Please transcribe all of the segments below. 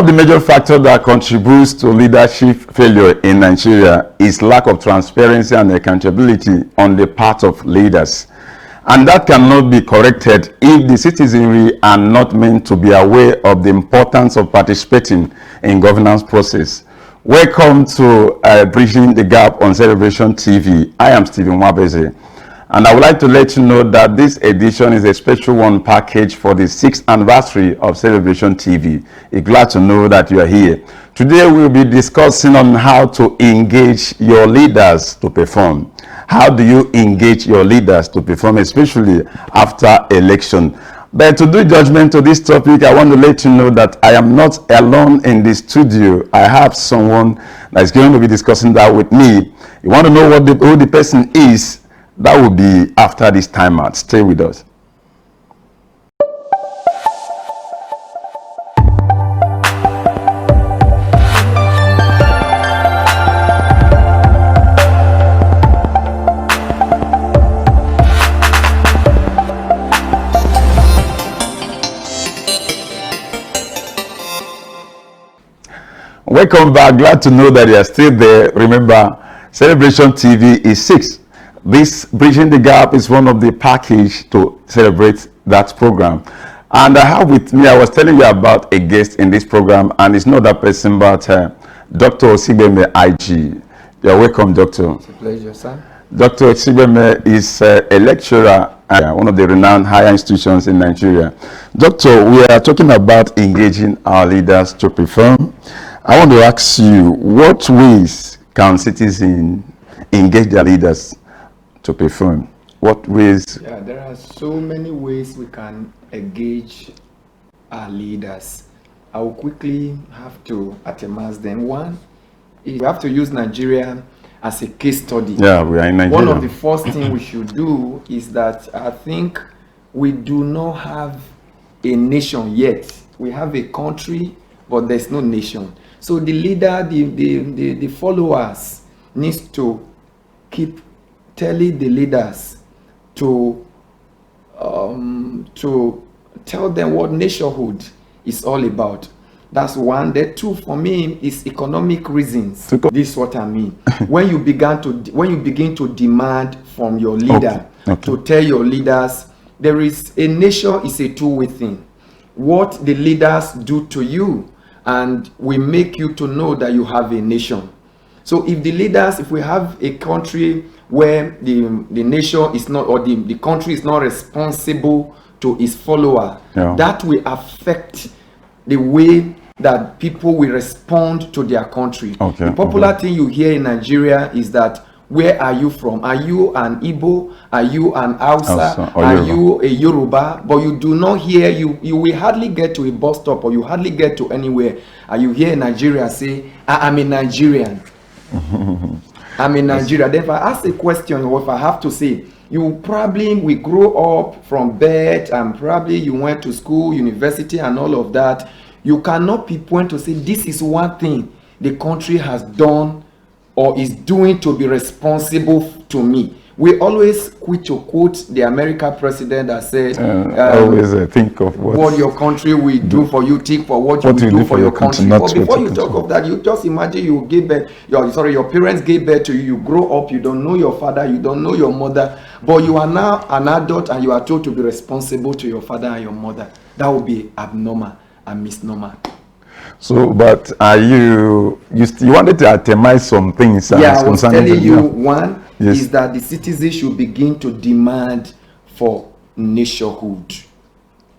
of the major factors that contributes to leadership failure in Nigeria is lack of transparency and accountability on the part of leaders. And that cannot be corrected if the citizenry are not meant to be aware of the importance of participating in governance process. Welcome to Bridging the Gap on Celebration TV. I am Nwabueze, and I would like to let you know that this edition is a special one package for the 6th anniversary of Celebration TV. I'm glad to know that you are here. Today we'll be discussing on how to engage your leaders to perform. How do you engage your leaders to perform, especially after election? But to do judgment to this topic, I want to let you know that I am not alone in the studio. I have someone that is going to be discussing that with me. You want to know who the person is? That will be after this time out. Stay with us. Welcome back. Glad to know that you are still there. Remember, Celebration TV is 6. This Bridging the Gap is one of the package to celebrate that program. And I have with me, I was telling you about a guest in this program, and it's not that person, but Dr. Osibeme IG. You're welcome, Doctor. It's a pleasure, sir. Dr. Osibeme is a lecturer at one of the renowned higher institutions in Nigeria. Doctor, we are talking about engaging our leaders to perform. I want to ask you, what ways can citizens engage their leaders to perform? What ways? Yeah, there are so many ways we can engage our leaders. I will quickly have to itemize them. One is we have to use Nigeria as a case study. Yeah, we are in Nigeria. One of the first things we should do is that I think we do not have a nation yet. We have a country, but there's no nation. So the leader, the followers needs to keep telling the leaders to tell them what nationhood is all about. That's one. The two for me is economic reasons. This is what I mean. when you begin to demand from your leader to tell your leaders, there is a nation is a two-way thing. What the leaders do to you, and we make you to know that you have a nation. So if the leaders, if we have a country where the nation is not, or the country is not responsible to its follower, that will affect the way that people will respond to their country. The popular thing you hear in Nigeria is that, where are you from? Are you an Igbo? Are you an Hausa? Are you a Yoruba? But you do not hear, you will hardly get to a bus stop, or you hardly get to anywhere, and you hear in Nigeria say, I'm a Nigerian. I'm in Nigeria. Then if I ask a question, or if I have to say, you probably will grow up from birth, and probably you went to school, university, and all of that. You cannot pinpoint to say, this is one thing the country has done or is doing to be responsible to me. We always quit to quote the American president that said, always think of what your country will do for you, think for what you will do for your country. But before you talk of that, you just imagine you give birth, your parents gave birth to you, you grow up, you don't know your father, you don't know your mother, but you are now an adult and you are told to be responsible to your father and your mother. That would be abnormal and misnomer. So, but are you wanted to itemize some things? Yeah, I was telling you, one is that the citizens should begin to demand for nationhood.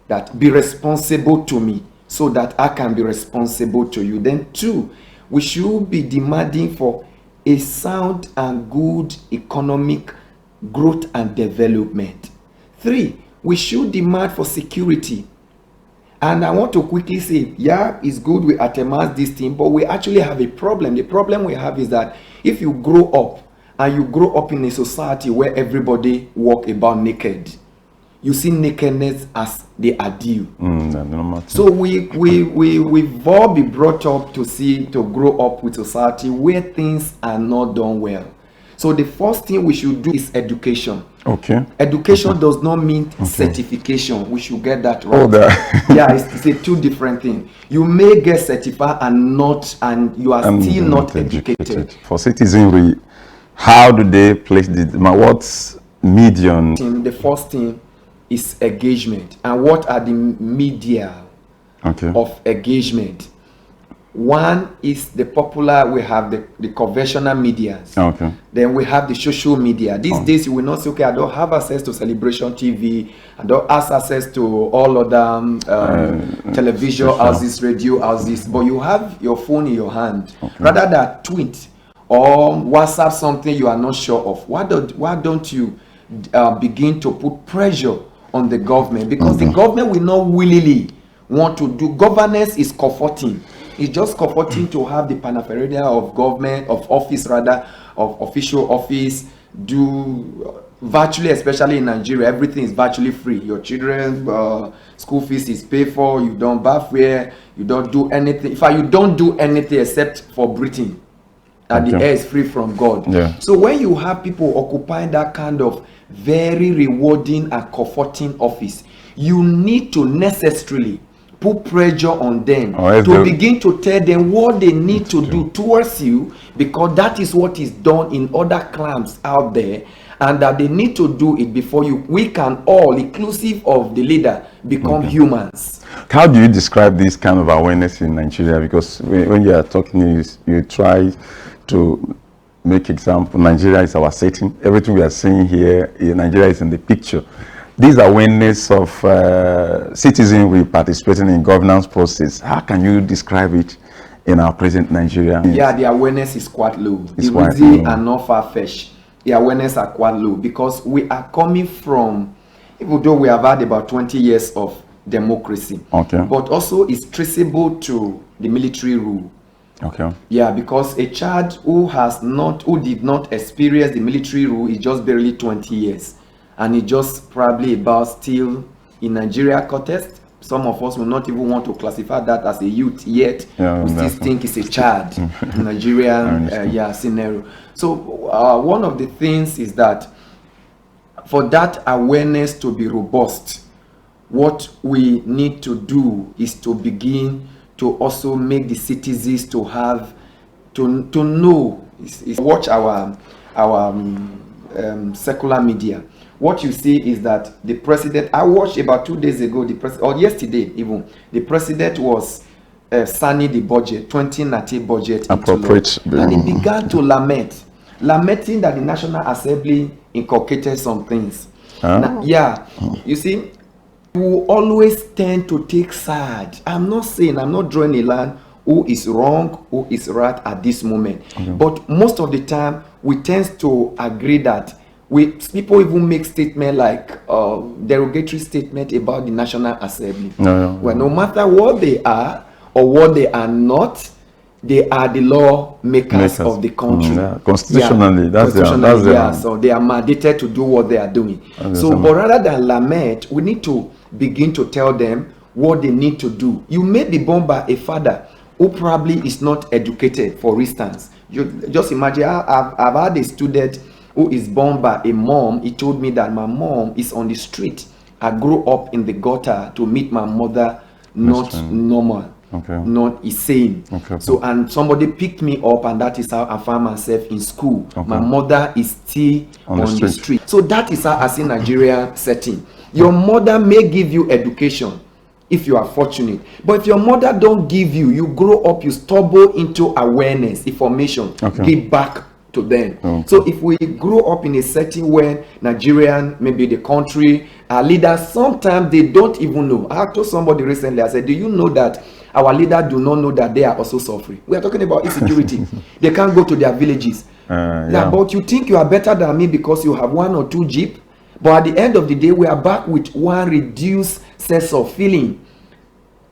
That be responsible to me so that I can be responsible to you. Then two, we should be demanding for a sound and good economic growth and development. Three, we should demand for security. And I want to quickly say, yeah, it's good we itemize this thing, but we actually have a problem. The problem we have is that if you grow up, and you grow up in a society where everybody walk about naked, you see nakedness as the ideal. So we've all been brought up to grow up with society where things are not done well. So the first thing we should do is education. Okay. Education does not mean certification. We should get that right. Oh, that. Yeah, it's a two different thing. You may get certified and you are still not educated. For citizenry, how do they place what's medium? The first thing is engagement. And what are the media of engagement? One is the popular, we have the conventional media. Then we have the social media. These days you will not say, okay, I don't have access to Celebration TV, I don't have access to all other television houses, radio houses, but you have your phone in your hand. Rather than tweet or WhatsApp something you are not sure of, why don't you begin to put pressure on the government? Because the government will not willingly want to do. Governance is comforting. It's just comforting to have the paraphernalia of government, of office rather, of official office, do virtually, especially in Nigeria, everything is virtually free. Your children's school fees is paid for, you don't bath wear, you don't do anything. In fact, you don't do anything except for breathing. And the air is free from God. So when you have people occupying that kind of very rewarding and comforting office, you need to necessarily put pressure on them to begin to tell them what they need to do towards you, because that is what is done in other clans out there, and that they need to do it before we can all, inclusive of the leader, become humans. How do you describe this kind of awareness in Nigeria? Because when you are talking, you try to make example. Nigeria is our setting. Everything we are seeing here in Nigeria is in the picture. This awareness of citizenry participating in governance process, how can you describe it in our present Nigeria? Yeah, the awareness is quite low. The reason are not far-fetched. The awareness are quite low because we are coming from, even though we have had about 20 years of democracy, but also it's traceable to the military rule. Yeah, because a child who did not experience the military rule is just barely 20 years. And it's just probably about still in Nigeria context. Some of us will not even want to classify that as a youth yet. We still think it's a child in Nigerian scenario. So one of the things is that for that awareness to be robust, what we need to do is to begin to also make the citizens to have to know is watch our secular media. What you see is that the president, I watched about 2 days ago, or yesterday even, the president was signing the budget, 2019 budget, appropriate, and he began to lamenting that the National Assembly inculcated some things. You see, we will always tend to take side. I'm not drawing a line who is wrong, who is right at this moment. But most of the time, we tend to agree that people even make statements like derogatory statement about the National Assembly. Well, no matter what they are or what they are not, they are the law makers of the country. Constitutionally, that's so they are mandated to do what they are doing. But rather than lament, we need to begin to tell them what they need to do. You may be born by a father who probably is not educated, for instance. You just imagine, I've had a student who is born by a mom. He told me that my mom is on the street. I grew up in the gutter to meet my mother, not normal, not insane. So, and somebody picked me up, and that is how I found myself in school. My mother is still on the street. So that is how I see Nigeria setting. Your mother may give you education if you are fortunate, but if your mother don't give you, you grow up, you stumble into awareness, information, give back to them. So if we grow up in a setting where Nigerian, maybe the country, our leaders, sometimes they don't even know. I told somebody recently, I said, do you know that our leaders do not know that they are also suffering? We are talking about insecurity. They can't go to their villages. But you think you are better than me because you have 1 or 2 jeep, but at the end of the day, we are back with one reduced sense of feeling.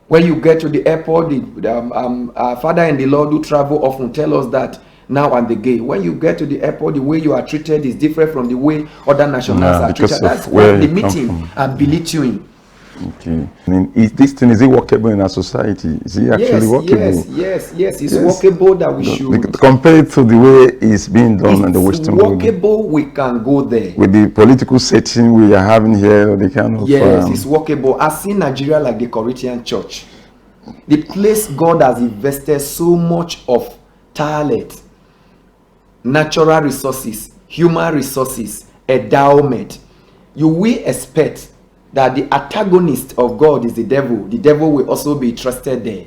When you get to the airport, our father and the Lord who travel often tell us that now and again, when you get to the airport, the way you are treated is different from the way other nationals are treated. That's where the meeting and belittling. Okay. I mean, this thing, is it workable in our society? Is it actually workable? Yes. It's workable that we should. Compared to the way it's being done in the Western world. It's workable, we can go there. With the political setting we are having here, the kind of... Yes, it's workable. I see Nigeria like the Corinthian church. The place God has invested so much of talent, natural resources, human resources, endowment. You will expect that the antagonist of God is the devil. The devil will also be trusted there.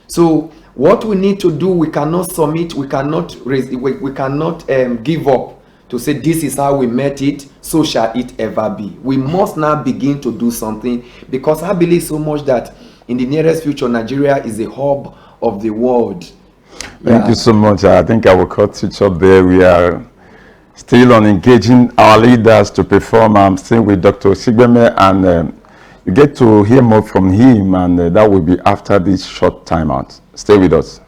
So what we need to do, we cannot submit, we cannot give up to say this is how we met it, so shall it ever be. We must now begin to do something, because I believe so much that in the nearest future, Nigeria is the hub of the world. Thank you so much. I think I will cut it short there. We are still on engaging our leaders to perform. I'm still with Dr. Sigbeme, and you get to hear more from him, and that will be after this short timeout. Stay with us.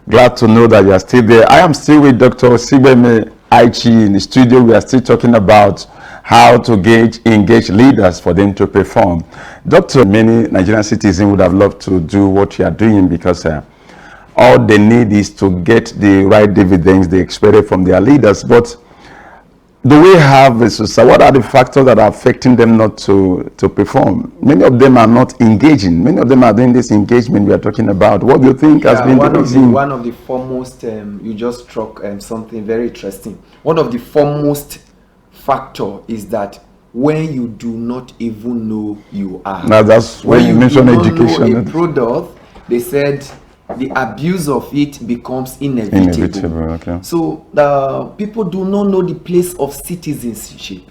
Glad to know that you are still there. I am still with Dr. Sigbeme Aichi in the studio. We are still talking about how to engage leaders for them to perform. Doctor, many Nigerian citizens would have loved to do what you are doing, because all they need is to get the right dividends they expected from their leaders. But do we have what are the factors that are affecting them not to perform? Many of them are not engaging. Many of them are doing this engagement we are talking about. What do you think has been the reason? One of the foremost, you just struck something very interesting. One of the foremost factor is that when you do not even know you are. Now that's when you mentioned education. Know a product, they said the abuse of it becomes inevitable. Okay. So the people do not know the place of citizenship.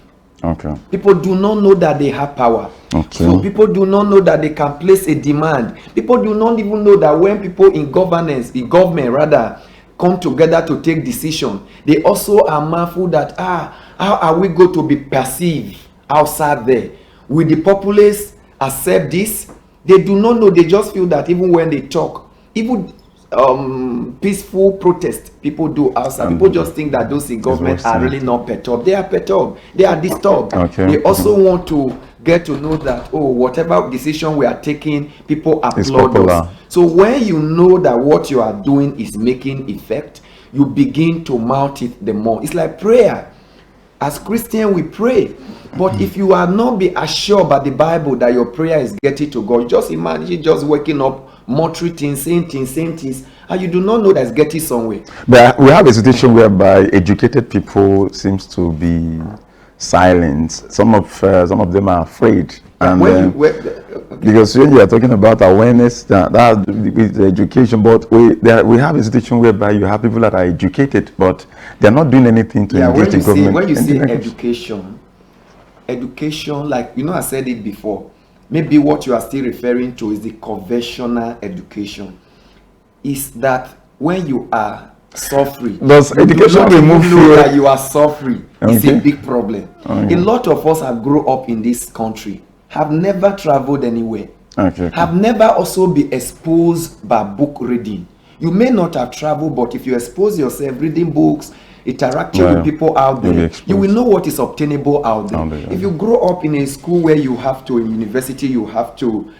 Okay. People do not know that they have power. Okay. So people do not know that they can place a demand. People do not even know that when people in government rather, come together to take decision, they also are mindful that how are we going to be perceived outside there? Will the populace accept this? They do not know. They just feel that even when they talk, even peaceful protest people do outside, people just think that those in government are really not perturbed. They are perturbed. They are disturbed. Okay. They also want to get to know that, whatever decision we are taking, people applaud us. So when you know that what you are doing is making effect, you begin to mount it the more. It's like prayer. As Christians, we pray. But if you are not be assured by the Bible that your prayer is getting to God, just imagine just waking up, muttering things, saying things, and you do not know that it's getting somewhere. But we have a situation whereby educated people seems to be silent. Some of them are afraid. And because when you are talking about awareness, that with education, but we have a situation whereby you have people that are educated, but they are not doing anything to engage the government. When you say education, like, I said it before, maybe what you are still referring to is the conventional education. Is that when you are suffering, does education remove fear that you are suffering? Okay. It's a big problem. Okay. A lot of us have grown up in this country, have never traveled anywhere, have never also been exposed by book reading. You may not have traveled, but if you expose yourself reading books, interacting with people out there, you will know what is obtainable out there. If you grow up in a school where you have to, in university, you have to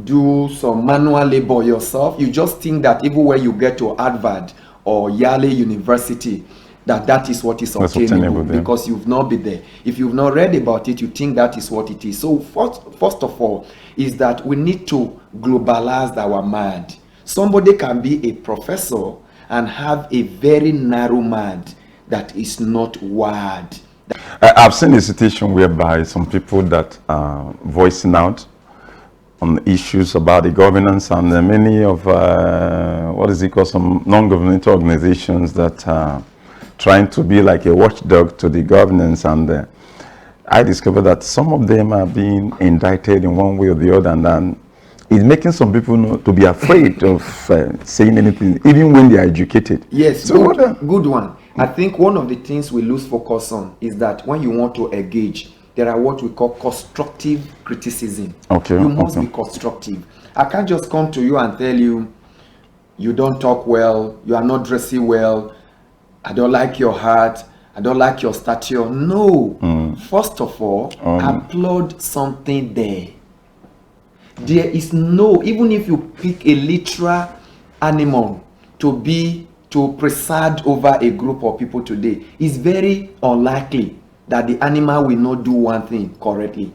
do some manual labor yourself, you just think that even when you get to Harvard or Yale University, that is what is obtainable because you've not been there. If you've not read about it, you think that is what it is. So first of all is that we need to globalize our mind. Somebody can be a professor and have a very narrow mind that is not wide. I've seen a situation whereby some people that are voicing out on issues about the governance, and many of some non-governmental organizations that are trying to be like a watchdog to the governance, and I discovered that some of them are being indicted in one way or the other, and then it's making some people to be afraid of saying anything, even when they are educated. Yes, so good one. I think one of the things we lose focus on is that when you want to engage, there are what we call constructive criticism. Okay. You must be constructive. I can't just come to you and tell you, you don't talk well, you are not dressing well, I don't like your heart, I don't like your stature. No. First of all, applaud something there. There is no, even if you pick a literal animal to preside over a group of people today, it's very unlikely that the animal will not do one thing correctly.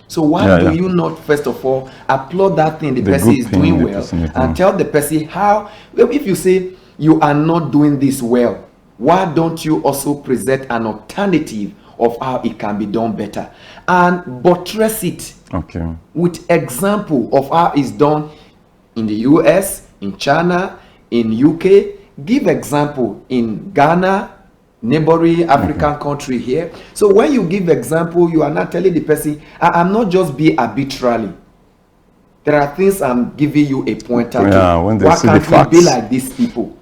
So why do you not first of all applaud that thing the person is doing well and tell the person how, if you say you are not doing this well, why don't you also present an alternative of how it can be done better and buttress it with example of how it's done in the US, in China, in UK. Give example in Ghana, neighboring African country here. So when you give example, you are not telling the person, I'm not just be arbitrarily. There are things I'm giving you a pointer to. When they why see can't the facts. we be like these people?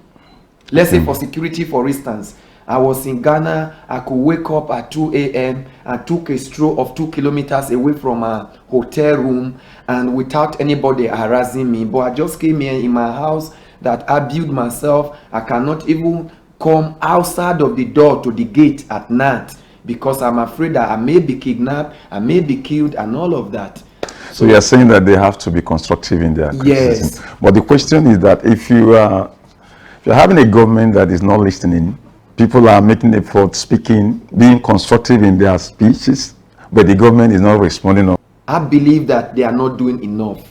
Let's say for security, for instance, I was in Ghana, I could wake up at 2 a.m. and took a stroll of 2 kilometers away from a hotel room and without anybody harassing me. But I just came here in my house that I built myself. I cannot even come outside of the door to the gate at night because I'm afraid that I may be kidnapped, I may be killed and all of that. So you are saying that they have to be constructive in their criticism. Yes. But the question is that if you're having a government that is not listening, people are making effort, speaking, being constructive in their speeches, but the government is not responding. I believe that they are not doing enough.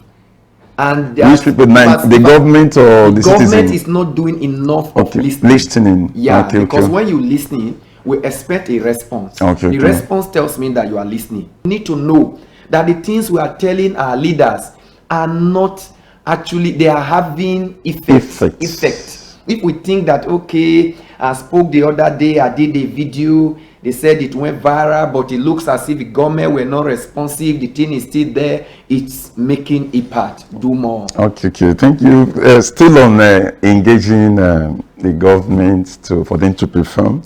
And these people, the government or the government citizen is not doing enough of listening. Yeah, because when you listening, we expect a response. The response tells me that you are listening. You need to know that the things we are telling our leaders are not actually, they are having effect. If we think that, okay, I spoke the other day, I did a video, they said it went viral, but it looks as if the government were not responsive, the thing is still there, it's making impact. Do more. Okay, thank you. Still on engaging the government for them to perform.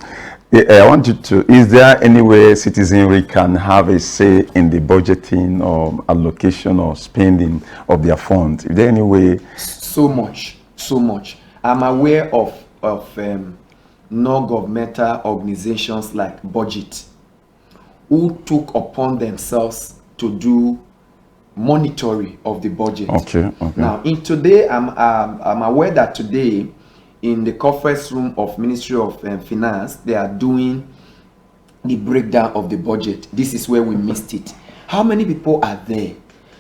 I want you to, is there any way citizenry can have a say in the budgeting or allocation or spending of their funds? Is there any way? So much. I'm aware of non-governmental organizations like Budget who took upon themselves to do monitoring of the budget. Now, today, I'm aware that today, in the conference room of Ministry of Finance, they are doing the breakdown of the budget. This is where we missed it. How many people are there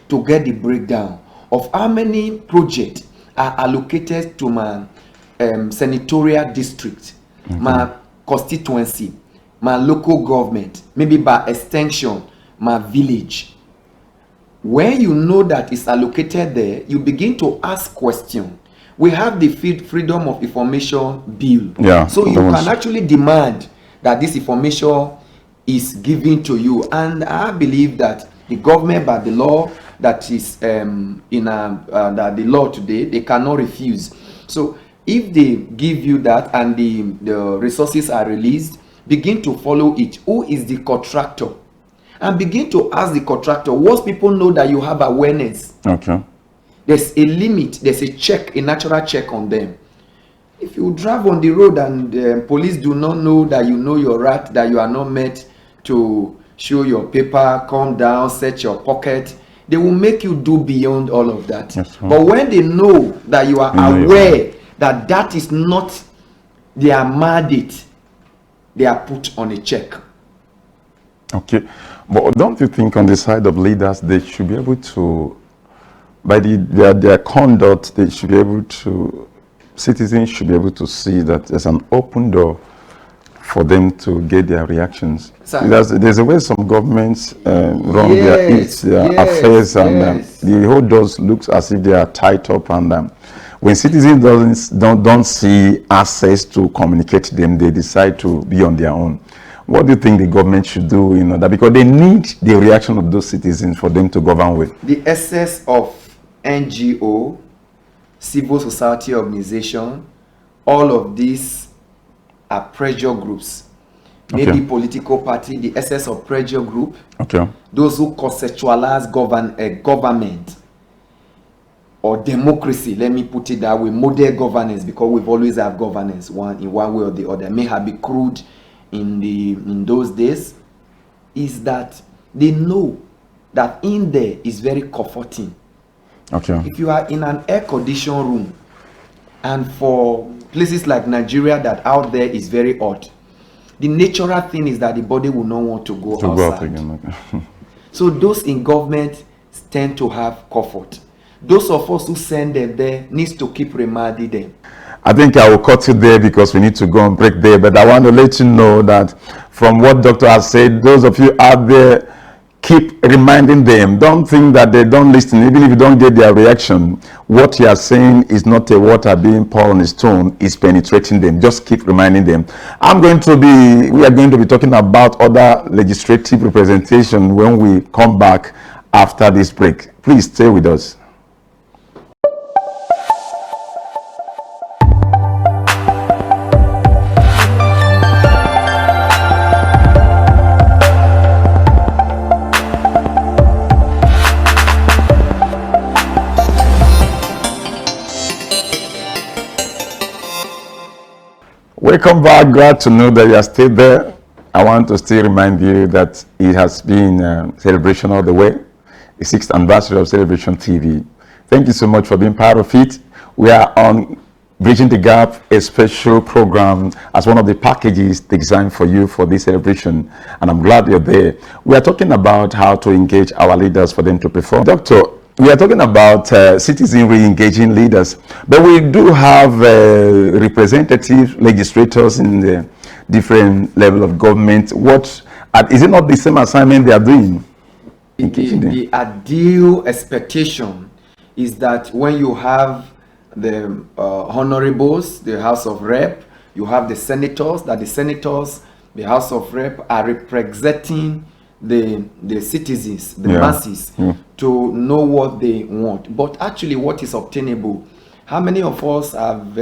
to get the breakdown of how many projects are allocated to my senatorial district, my constituency, my local government, maybe by extension, my village? When you know that it's allocated there, you begin to ask questions. We have the Freedom of Information Bill. So you can actually demand that this information is given to you. And I believe that the government, by the law that is that the law today, they cannot refuse. So if they give you that and the resources are released, begin to follow it. Who is the contractor? And begin to ask the contractor. Once people know that you have awareness, there's a limit, there's a check, a natural check on them. If you drive on the road and police do not know that you know your right, that you are not meant to show your paper, come down, search your pocket, they will make you do beyond all of that. But when they know that you are aware that that is not their mandate, they are put on a check. But don't you think on the side of leaders, they should be able to, by their conduct, they should be able to, citizens should be able to see that there's an open door for them to get their reactions? There's a way some governments run their affairs, and the whole doors looks as if they are tied up, and when citizens don't see access to communicate them, they decide to be on their own. What do you think the government should do in order, because they need the reaction of those citizens for them to govern with? The excess of NGO, civil society organization, all of these are pressure groups. Maybe political party, the essence of pressure group. Okay. Those who conceptualize government or democracy, let me put it that way, model governance, because we've always had governance in one way or the other. May have been crude in those days. Is that they know that in there is very comforting. Okay. If you are in an air-conditioned room, and for places like Nigeria that out there is very hot, the natural thing is that the body will not want to go outside. Okay. So those in government tend to have comfort. Those of us who send them there needs to keep reminding them. I think I will cut it there because we need to go and break there. But I want to let you know that from what Doctor has said, those of you out there, keep reminding them. Don't think that they don't listen, even if you don't get their reaction. What you are saying is not a water being poured on a stone, it's penetrating them. Just keep reminding them. We are going to be talking about other legislative representation when we come back after this break. Please stay with us. Welcome back. Glad to know that you are still there. I want to still remind you that it has been a celebration all the way, the 6th anniversary of Celebration TV. Thank you so much for being part of it. We are on Bridging the Gap, a special program as one of the packages designed for you for this celebration, and I'm glad you're there. We are talking about how to engage our leaders for them to perform. Doctor, we are talking about citizenry engaging leaders, but we do have representative legislators in the different level of government. Is it not the same assignment they are doing? The ideal expectation is that when you have the honorables, the House of Rep, you have the senators, the House of Rep are representing the citizens, the masses, to know what they want. But actually what is obtainable, how many of us have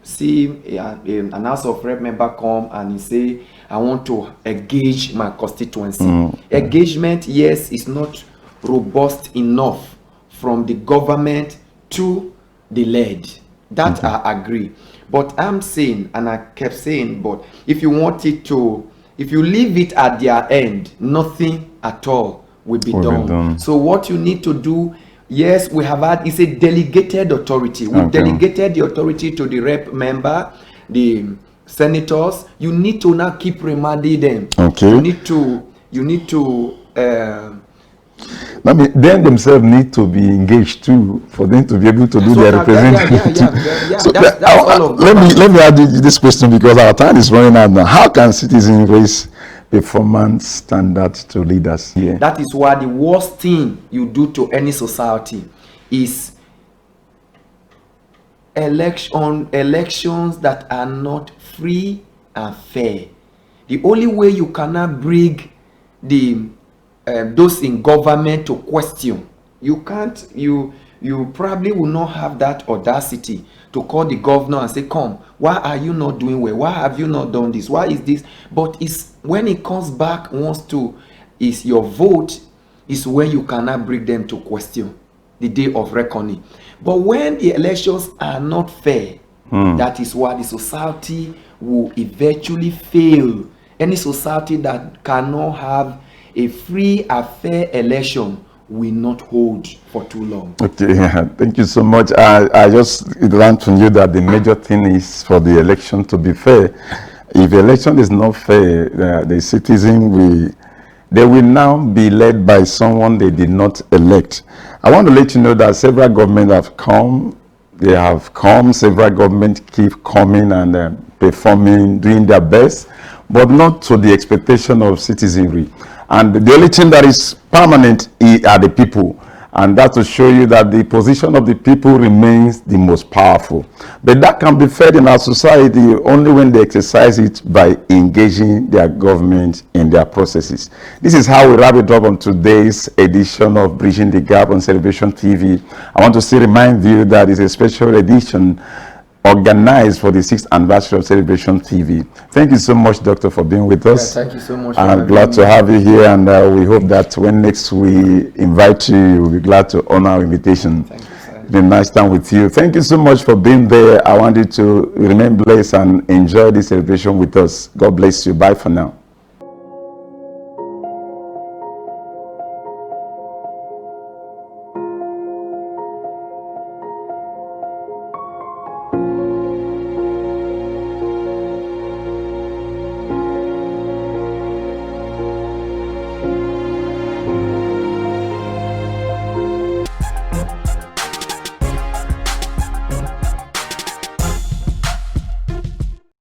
seen an House of Rep member come and he say, I want to engage my constituency. Engagement, yes, is not robust enough from the government to the led. That I agree. But I'm saying, and I kept saying, but if you want it to, if you leave it at their end, nothing at all will be done. So what you need to do, yes, we have had, it's a delegated authority. We delegated the authority to the rep member, the senators. You need to now keep reminding them. You need to them themselves need to be engaged too for them to be able to do their representation. Let me add this question because our time is running out now. How can citizens raise performance standards to leaders here? That is why the worst thing you do to any society is elections that are not free and fair. The only way you cannot bring those in government to question, you probably will not have that audacity to call the governor and say, come, why are you not doing well? Why have you not done this? Why is this? But it's when it comes back is your vote, is when you cannot bring them to question, the day of reckoning. But when the elections are not fair, that is why the society will eventually fail. Any society that cannot have a free and fair election will not hold for too long. Okay, thank you so much. I just learned from you that the major thing is for the election to be fair. If the election is not fair, the citizen they will now be led by someone they did not elect. I want to let you know that several governments have come. They have come. Several governments keep coming and performing, doing their best, but not to the expectation of citizenry. And the only thing that is permanent are the people. And that's to show you that the position of the people remains the most powerful. But that can be fed in our society only when they exercise it by engaging their government in their processes. This is how we wrap it up on today's edition of Bridging the Gap on Celebration TV. I want to still remind you that it's a special edition organized for the 6th anniversary of Celebration TV. Thank you so much, Doctor, for being with us. Thank you so much. I'm glad to have you here, and we hope that when next we invite you, we'll be glad to honor our invitation. Thank you, sir. It's been a nice time with you. Thank you so much for being there. I want you to remain blessed and enjoy this celebration with us. God bless you. Bye for now.